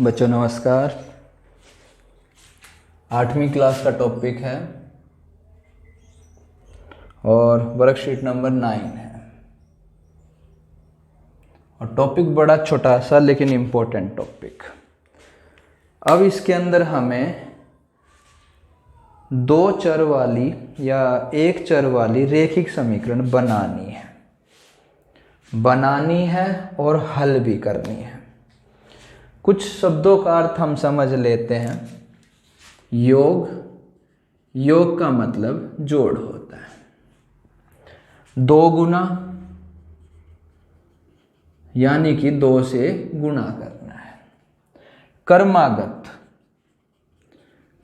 बच्चों नमस्कार। 8वीं क्लास का टॉपिक है और वर्कशीट नंबर 9 है और टॉपिक बड़ा छोटा सा लेकिन इम्पोर्टेंट टॉपिक। अब इसके अंदर हमें 2 चर वाली या 1 चर वाली रेखिक समीकरण बनानी है और हल भी करनी है। कुछ शब्दों का अर्थ हम समझ लेते हैं। योग का मतलब जोड़ होता है। 2 गुना यानी कि 2 से गुणा करना है।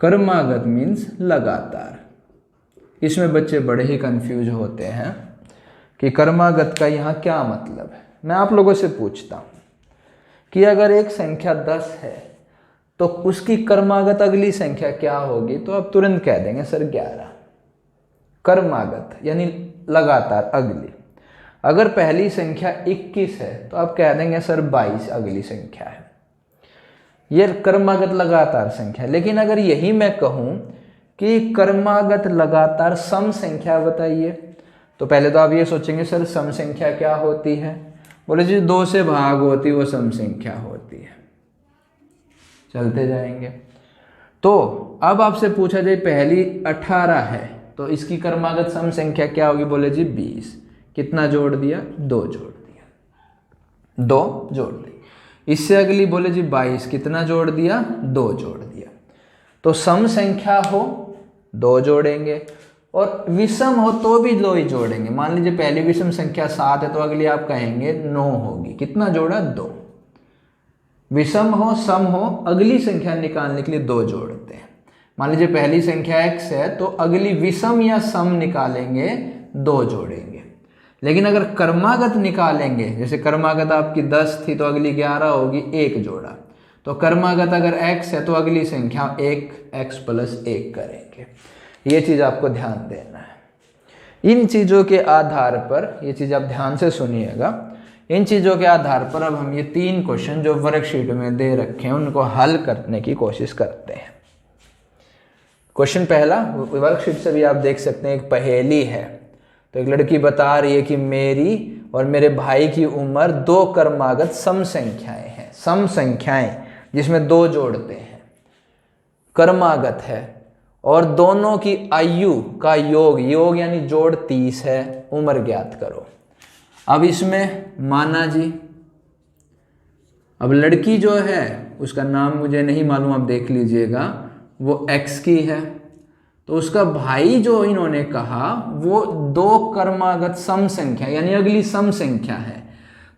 कर्मागत मीन्स लगातार। इसमें बच्चे बड़े ही कंफ्यूज होते हैं कि कर्मागत का यहाँ क्या मतलब है। मैं आप लोगों से पूछता हूँ कि अगर एक संख्या 10 है तो उसकी कर्मागत अगली संख्या क्या होगी, तो आप तुरंत कह देंगे सर 11। कर्मागत यानी लगातार अगली। अगर पहली संख्या 21 है तो आप कह देंगे सर 22 अगली संख्या है। यह कर्मागत लगातार संख्या। लेकिन अगर यही मैं कहूं कि कर्मागत लगातार सम संख्या बताइए, तो पहले तो आप ये सोचेंगे सर सम संख्या क्या होती है। बोले जी 2 से भाग होती वो सम संख्या होती है। चलते जाएंगे। तो अब आपसे पूछा जाए पहली 18 है तो इसकी कर्मागत सम संख्या क्या होगी। बोले जी 20। कितना जोड़ दिया? 2 जोड़ दिया। 2 जोड़ दी। इससे अगली बोले जी 22। कितना जोड़ दिया? 2 जोड़ दिया। तो सम संख्या हो 2 जोड़ेंगे और विषम हो तो भी 2 ही जोड़ेंगे। मान लीजिए पहली विषम संख्या 7 है तो अगली आप कहेंगे 9 होगी। कितना जोड़ा? 2। विषम हो सम हो अगली संख्या निकालने के लिए 2 जोड़ते हैं। मान लीजिए पहली संख्या x है तो अगली विषम या सम निकालेंगे 2 जोड़ेंगे। लेकिन अगर कर्मागत निकालेंगे, जैसे कर्मागत आपकी 10 थी तो अगली 11 होगी, 1 जोड़ा। तो कर्मागत अगर x है तो अगली संख्या 1x + 1 करेंगे। ये चीज़ आपको ध्यान देना है। इन चीज़ों के आधार पर, ये चीज़ आप ध्यान से सुनिएगा, इन चीज़ों के आधार पर अब हम ये 3 क्वेश्चन जो वर्कशीट में दे रखे हैं उनको हल करने की कोशिश करते हैं। क्वेश्चन पहला, वर्कशीट से भी आप देख सकते हैं, एक पहेली है। तो एक लड़की बता रही है कि मेरी और मेरे भाई की उम्र 2 कर्मागत सम संख्याएं हैं। सम संख्याएं जिसमें 2 जोड़ते हैं, कर्मागत है और दोनों की आयु का योग यानी जोड़ 30 है। उम्र ज्ञात करो। अब इसमें माना जी, अब लड़की जो है उसका नाम मुझे नहीं मालूम, आप देख लीजिएगा, वो x की है। तो उसका भाई जो इन्होंने कहा वो 2 कर्मागत सम संख्या यानी अगली सम संख्या है।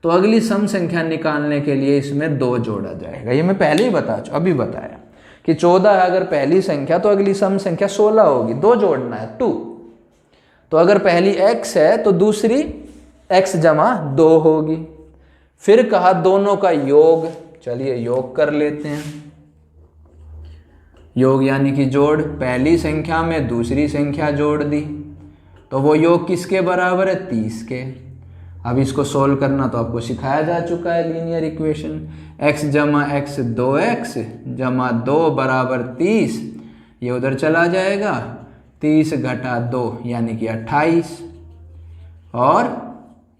तो अगली सम संख्या निकालने के लिए इसमें 2 जोड़ा जाएगा। ये मैं पहले ही अभी बताया कि 14 है अगर पहली संख्या तो अगली सम संख्या 16 होगी। 2 जोड़ना है 2। तो अगर पहली x है तो दूसरी x + 2 होगी। फिर कहा दोनों का योग। चलिए योग कर लेते हैं। योग यानी कि जोड़। पहली संख्या में दूसरी संख्या जोड़ दी तो वो योग किसके बराबर है? 30 के। अब इसको सोल्व करना तो आपको सिखाया जा चुका है, linear equation. x = x 2x + 2 = 30। ये उधर चला जाएगा। 30 - 2 यानी कि 28 और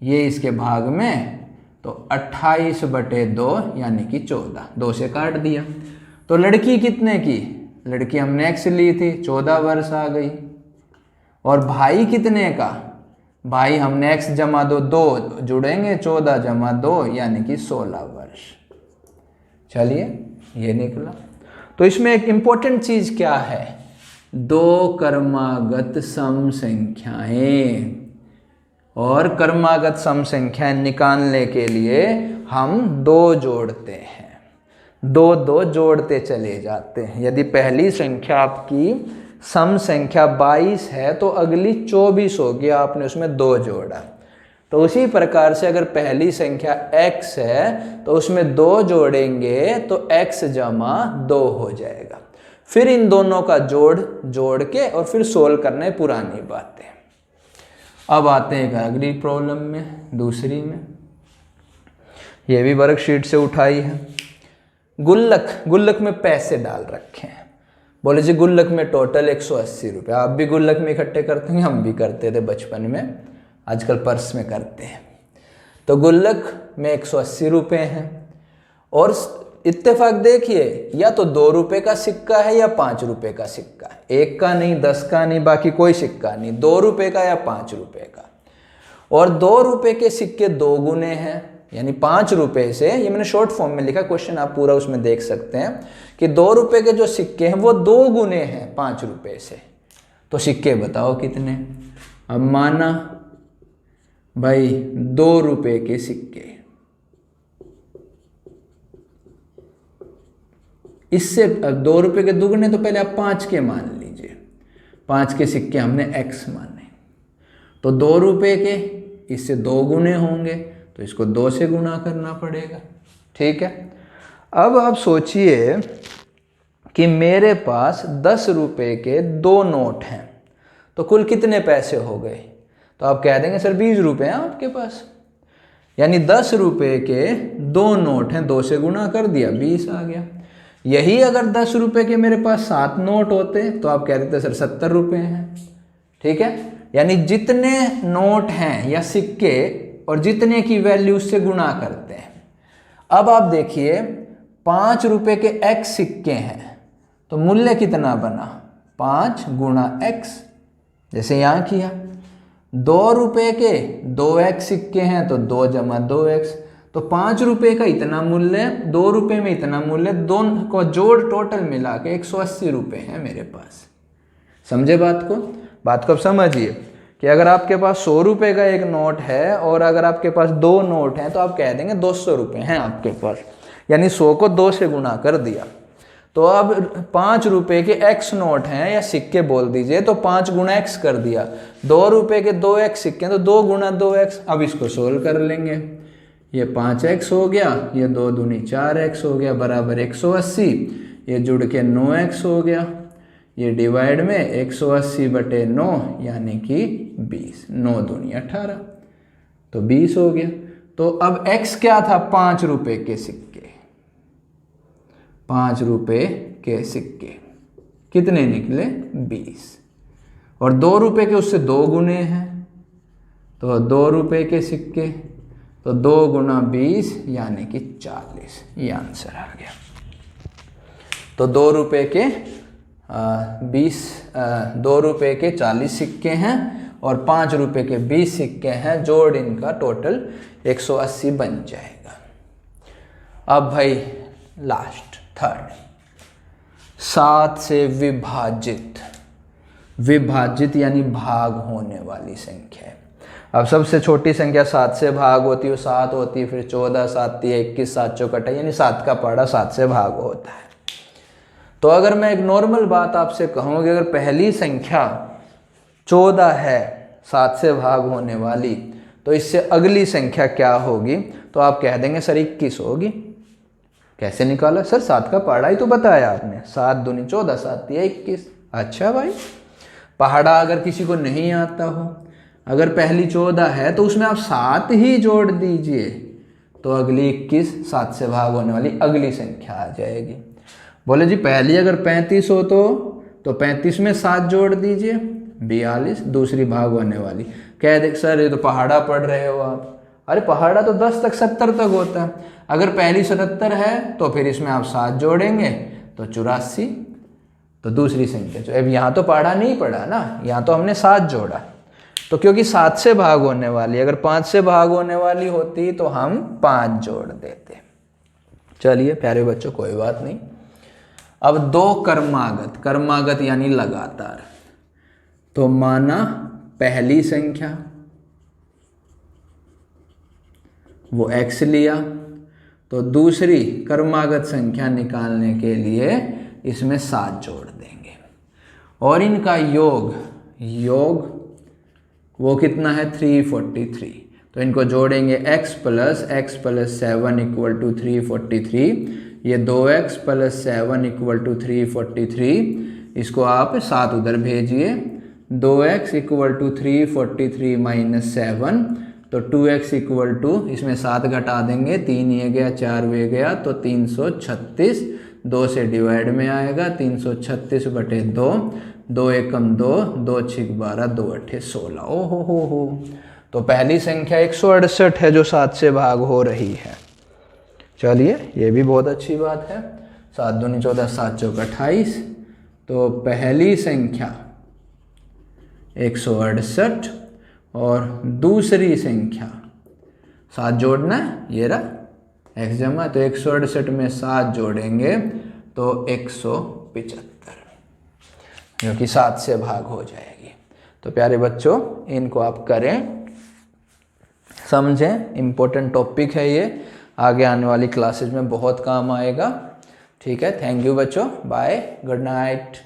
ये इसके भाग में तो 28/2 यानी कि 14। 2 से काट दिया। तो लड़की कितने की? लड़की हमने x ली थी, 14 वर्ष आ गई। और भाई कितने का? भाई हमने x + 2 जुड़ेंगे, 14 + 2 यानी कि 16 वर्ष। चलिए ये निकला। तो इसमें एक इंपॉर्टेंट चीज क्या है? 2 कर्मागत सम संख्याएं। और कर्मागत सम संख्या निकालने के लिए हम 2 जोड़ते हैं। 2 जोड़ते चले जाते हैं। यदि पहली संख्या आपकी सम संख्या 22 है तो अगली 24 होगी, आपने उसमें 2 जोड़ा। तो उसी प्रकार से अगर पहली संख्या x है तो उसमें 2 जोड़ेंगे तो x = 2 हो जाएगा। फिर इन दोनों का जोड़ के और फिर सोल्व करने पुरानी बातें। अब आते हैं अगली प्रॉब्लम में, दूसरी में। ये भी वर्कशीट से उठाई है। गुल्लक में पैसे डाल रखे हैं। बोले जी गुल्लक में टोटल 180 रुपये। आप भी गुल्लक में इकट्ठे करते हैं, हम भी करते थे बचपन में, आजकल पर्स में करते हैं। तो गुल्लक में 180 रुपये हैं और इत्तेफाक देखिए, या तो 2 रुपये का सिक्का है या 5 रुपये का सिक्का है, 1 का नहीं, 10 का नहीं, बाकी कोई सिक्का नहीं, 2 रुपये का या 5 रुपये का। और 2 रुपये के सिक्के 2 गुने हैं, यानी 5 रुपये से, ये मैंने शॉर्ट फॉर्म में लिखा, क्वेश्चन आप पूरा उसमें देख सकते हैं कि 2 रुपये के जो सिक्के हैं वो 2 गुने हैं 5 रुपये से। तो सिक्के बताओ कितने। अब माना भाई 2 रुपये के सिक्के, इससे 2 रुपये के दुगने तो पहले आप 5 के मान लीजिए, 5 के सिक्के हमने x माने, तो 2 रुपये के इससे 2 गुने होंगे, तो इसको 2 से गुणा करना पड़ेगा। ठीक है। अब आप सोचिए कि मेरे पास 10 रुपये के 2 नोट हैं, तो कुल कितने पैसे हो गए। तो आप कह देंगे सर 20 रुपये हैं आपके पास, यानी 10 रुपये के 2 नोट हैं, 2 से गुणा कर दिया 20 आ गया। यही अगर 10 रुपये के मेरे पास 7 नोट होते तो आप कह देते सर 70 रुपये हैं। ठीक है, यानी जितने नोट हैं या सिक्के और जितने की वैल्यू उससे गुणा करते हैं। अब आप देखिए 5 रुपये के x सिक्के हैं, तो मूल्य कितना बना, 5 गुणा x, जैसे यहाँ किया। 2 रुपये के 2x सिक्के हैं, तो 2 जमा 2x, तो 5 रुपये का इतना मूल्य, 2 रुपये में इतना मूल्य, दोनों को जोड़ टोटल मिला के 180 रुपये हैं मेरे पास। समझे बात को। बात को अब समझिए कि अगर आपके पास 100 रुपये का एक नोट है और अगर आपके पास 2 नोट हैं, तो आप कह देंगे 200 रुपये हैं आपके पास, यानी 100 को 2 से गुणा कर दिया। तो अब 5 रुपये के x नोट हैं या सिक्के बोल दीजिए, तो 5 गुणा x कर दिया। 2 रुपये के 2x सिक्के हैं, तो 2 गुणा 2x। अब इसको सोल्व कर लेंगे, ये 5x हो गया, ये 2 दूनी 4x हो गया, बराबर 180, ये जुड़ के 9x हो गया, ये डिवाइड में 180/9 यानी कि 20, 9 दूनी 18, तो 20 हो गया। तो अब x क्या था, 5 रुपये के सिक्के, 5 रुपये के सिक्के कितने निकले, 20, और 2 रुपये के उससे 2 गुने हैं, तो 2 रुपये के सिक्के, तो 2 गुणा 20 यानी कि 40, ये आंसर आ गया। तो 2 रुपये के 2 रुपये के 40 सिक्के हैं और 5 रुपये के 20 सिक्के हैं, जोड़ इनका टोटल 180 बन जाएगा। अब भाई लास्ट थर्ड, 7 से विभाजित यानी भाग होने वाली संख्या है। अब सबसे छोटी संख्या 7 से भाग होती है, 7 होती है, फिर 14, 7 21, 7 चौकटा, यानी 7 का पहाड़ा 7 से भाग होता है। तो अगर मैं एक नॉर्मल बात आपसे कहूँ कि अगर पहली संख्या 14 है 7 से भाग होने वाली, तो इससे अगली संख्या क्या होगी, तो आप कह देंगे सर 21 होगी। कैसे निकाला सर, 7 का पहाड़ा ही तो बताया आपने, 7 दूनी 14, 7 तिया 21। अच्छा भाई, पहाड़ा अगर किसी को नहीं आता हो, अगर पहली 14 है तो उसमें आप 7 ही जोड़ दीजिए, तो अगली 21 7 से भाग होने वाली अगली संख्या आ जाएगी। बोले जी पहली अगर 35 हो तो 35 में 7 जोड़ दीजिए, 42 दूसरी भाग होने वाली। कह दे सर ये तो पहाड़ा पढ़ रहे हो आप, अरे पहाड़ा तो 10 तक 70 तक होता है। अगर पहली 77 है तो फिर इसमें आप 7 जोड़ेंगे तो 84, तो दूसरी संख्या। अब यहाँ तो पहाड़ा नहीं पड़ा ना, यहाँ तो हमने 7 जोड़ा, तो क्योंकि 7 से भाग होने वाली, अगर 5 से भाग होने वाली होती तो हम 5 जोड़ देते। चलिए प्यारे बच्चों, कोई बात नहीं। अब 2 कर्मागत यानी लगातार, तो माना पहली संख्या वो x लिया, तो दूसरी कर्मागत संख्या निकालने के लिए इसमें 7 जोड़ देंगे और इनका योग वो कितना है 343। तो इनको जोड़ेंगे x + x + 7 = 343, ये 2x + 7 = 343। इसको आप 7 उधर भेजिए, 2x = 343 - 7, तो 2x इक्वल टू, इसमें 7 घटा देंगे, 3 ये गया 4 वे गया, तो 336 2 से डिवाइड में आएगा, 336 बटे 2, 2 एकम 2, 2 छिक 12, 2 अट्ठे 16। ओ हो। तो पहली संख्या 168 है जो 7 से भाग हो रही है। चलिए ये भी बहुत अच्छी बात है। 7 दूनी 14, 7 चौक 28। तो पहली संख्या 168 और दूसरी संख्या 7 जोड़ना है, ये रहा x जमा, तो 168 में 7 जोड़ेंगे तो 175, जो कि 7 से भाग हो जाएगी। तो प्यारे बच्चों इनको आप करें, समझें, इम्पोर्टेंट टॉपिक है ये, आगे आने वाली क्लासेज में बहुत काम आएगा। ठीक है, थैंक यू बच्चों, बाय, गुड नाइट।